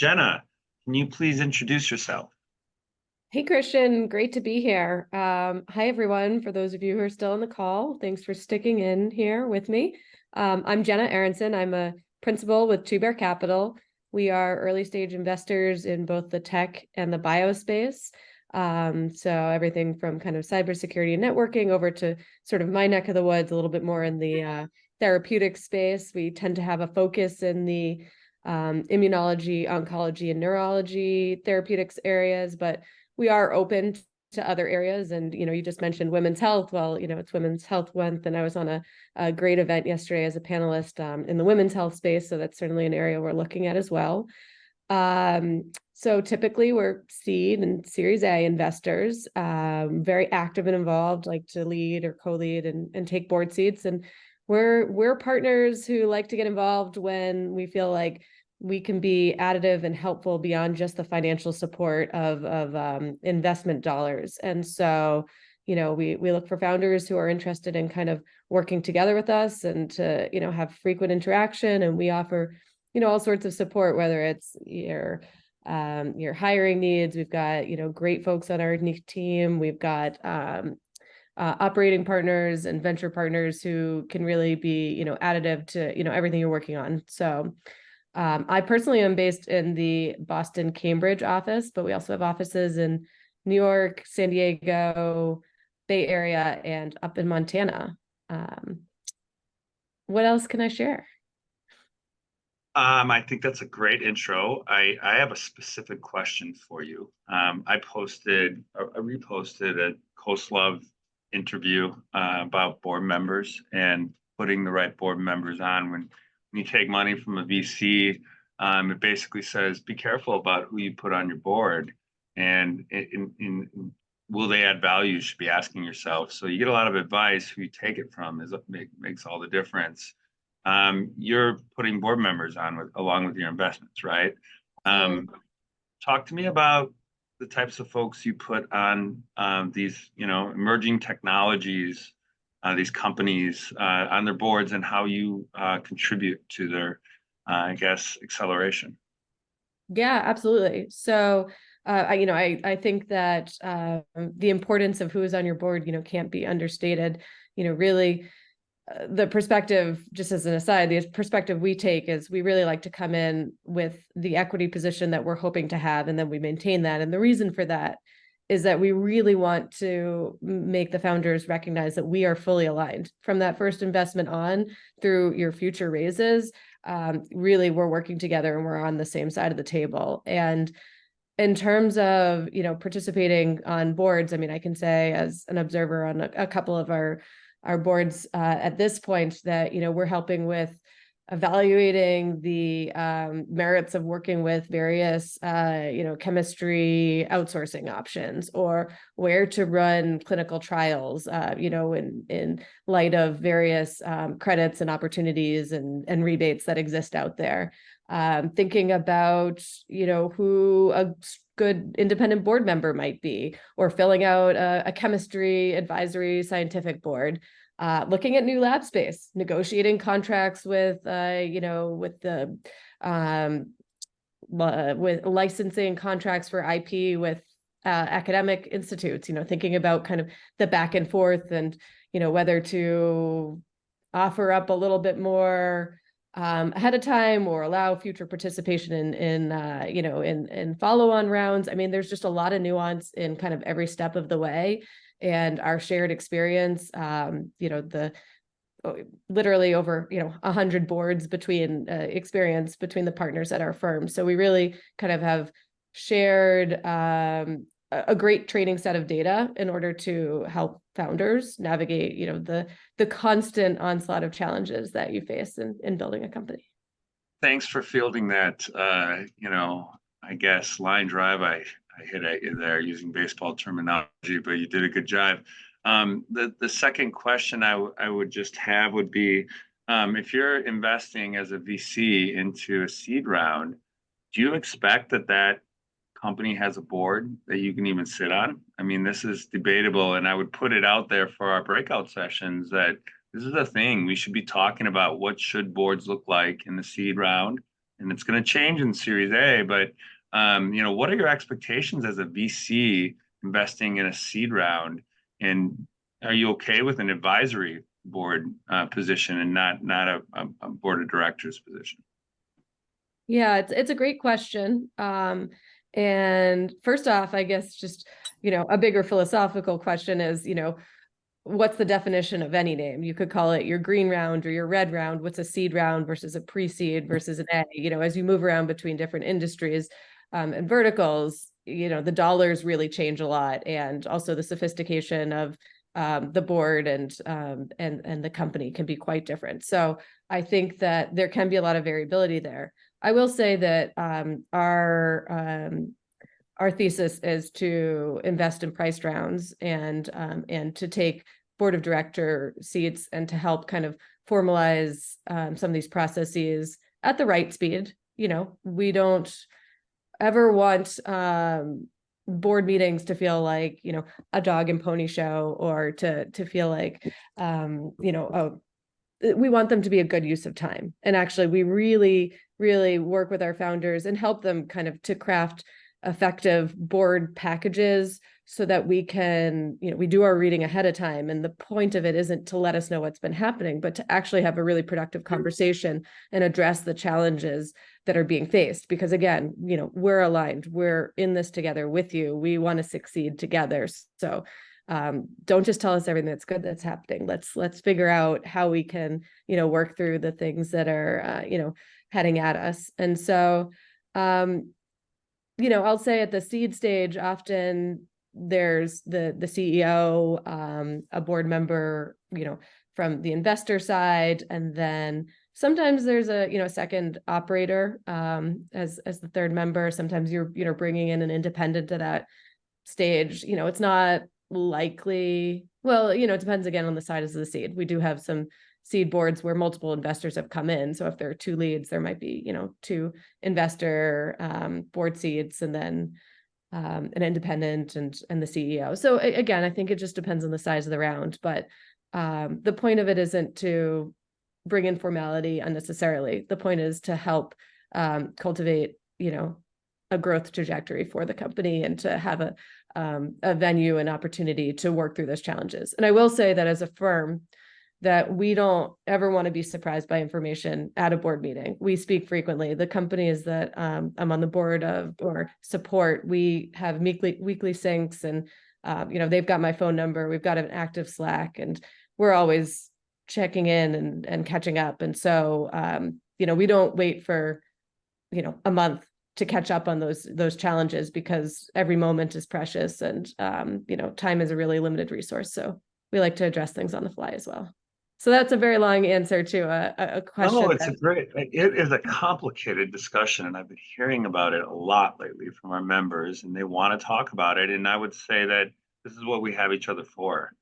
Jenna, can you please introduce yourself? Hey, Christian, great to be here. Hi, everyone. For those of you who are still on the call, thanks for sticking in here with me. I'm Jenna Aronson. I'm a principal with Two Bear Capital. We are early stage investors in both the tech and the bio space. So everything from kind of cybersecurity and networking over to sort of my neck of the woods, a little bit more in the therapeutic space. We tend to have a focus in the immunology, oncology, and neurology therapeutics areas, but we are open to other areas. And, you just mentioned women's health. Well, it's Women's Health Month, and I was on a great event yesterday as a panelist in the women's health space. So that's certainly an area we're looking at as well. So typically we're seed and Series A investors, very active and involved, like to lead or co-lead and take board seats. And we're partners who like to get involved when we feel like we can be additive and helpful beyond just the financial support of investment dollars. And so, we look for founders who are interested in kind of working together with us and to, have frequent interaction. And we offer, all sorts of support, whether it's your hiring needs. We've got, great folks on our team. We've got operating partners and venture partners who can really be, additive to, everything you're working on. So I personally am based in the Boston, Cambridge office, but we also have offices in New York, San Diego, Bay Area, and up in Montana. What else can I share? I think that's a great intro. I have a specific question for you. I reposted a Koslov interview about board members and putting the right board members on when you take money from a VC. It basically says, be careful about who you put on your board, and will they add value? You should be asking yourself. So you get a lot of advice. Who you take it from makes all the difference. You're putting board members on along with your investments, right? So, Talk to me about the types of folks you put on these, emerging technologies, these companies on their boards, and how you contribute to their, I guess, acceleration. yeah, absolutely. So, I think that the importance of who is on your board, can't be understated. Really, the perspective, just as an aside, the perspective we take is we really like to come in with the equity position that we're hoping to have, and then we maintain that. And the reason for that is that we really want to make the founders recognize that we are fully aligned from that first investment on through your future raises. Really, we're working together and we're on the same side of the table. And in terms of, participating on boards, I mean, I can say as an observer on a couple of our boards at this point that, we're helping with evaluating the merits of working with various, chemistry outsourcing options, or where to run clinical trials, in light of various credits and opportunities and rebates that exist out there. Thinking about, who a good independent board member might be, or filling out a chemistry advisory scientific board. Looking at new lab space, negotiating contracts with, with licensing contracts for IP with academic institutes. Thinking about kind of the back and forth and, whether to offer up a little bit more ahead of time or allow future participation in follow-on rounds. I mean, there's just a lot of nuance in kind of every step of the way, and our shared experience, the literally over 100 boards between experience between the partners at our firm. So we really kind of have shared a great training set of data in order to help founders navigate the constant onslaught of challenges that you face in building a company. Thanks for fielding that. I guess line drive. I hit at you there using baseball terminology, but you did a good job. The second question I would just have would be, if you're investing as a VC into a seed round, do you expect that company has a board that you can even sit on? I mean, this is debatable, and I would put it out there for our breakout sessions that this is a thing we should be talking about. What should boards look like in the seed round, and it's going to change in Series A, but what are your expectations as a VC investing in a seed round? And are you okay with an advisory board position and not a board of directors position? Yeah, it's a great question. And first off, I guess just, a bigger philosophical question is, what's the definition of any name? You could call it your green round or your red round. What's a seed round versus a pre-seed versus an A? As you move around between different industries and verticals, the dollars really change a lot, and also the sophistication of the board and the company can be quite different. So I think that there can be a lot of variability there. I will say that our thesis is to invest in priced rounds and to take board of director seats and to help kind of formalize some of these processes at the right speed. We don't ever want board meetings to feel like, a dog and pony show, or to feel like, we want them to be a good use of time. And actually, we really, really work with our founders and help them kind of to craft effective board packages so that we can, we do our reading ahead of time. And the point of it isn't to let us know what's been happening, but to actually have a really productive conversation and address the challenges that are being faced. Because again, we're aligned, we're in this together with you. We want to succeed together. So don't just tell us everything that's good that's happening. Let's figure out how we can, work through the things that are, heading at us. And so, I'll say at the seed stage, often there's the CEO, a board member, from the investor side, and then sometimes there's a second operator as the third member. Sometimes you're bringing in an independent to that stage. It's not likely. Well, it depends again on the size of the seed. We do have some seed boards where multiple investors have come in. So if there are two leads, there might be, two investor board seats, and then an independent and the CEO. So again, I think it just depends on the size of the round. But the point of it isn't to bring in formality unnecessarily. The point is to help cultivate, a growth trajectory for the company, and to have a venue and opportunity to work through those challenges. And I will say that as a firm, that we don't ever want to be surprised by information at a board meeting. We speak frequently. The companies that I'm on the board of or support, we have weekly syncs, and they've got my phone number. We've got an active Slack, and we're always checking in and catching up. And so we don't wait for a month to catch up on those challenges, because every moment is precious, and time is a really limited resource. So we like to address things on the fly as well. So that's a very long answer to a question. Oh, it is a complicated discussion, and I've been hearing about it a lot lately from our members, and they want to talk about it. And I would say that this is what we have each other for.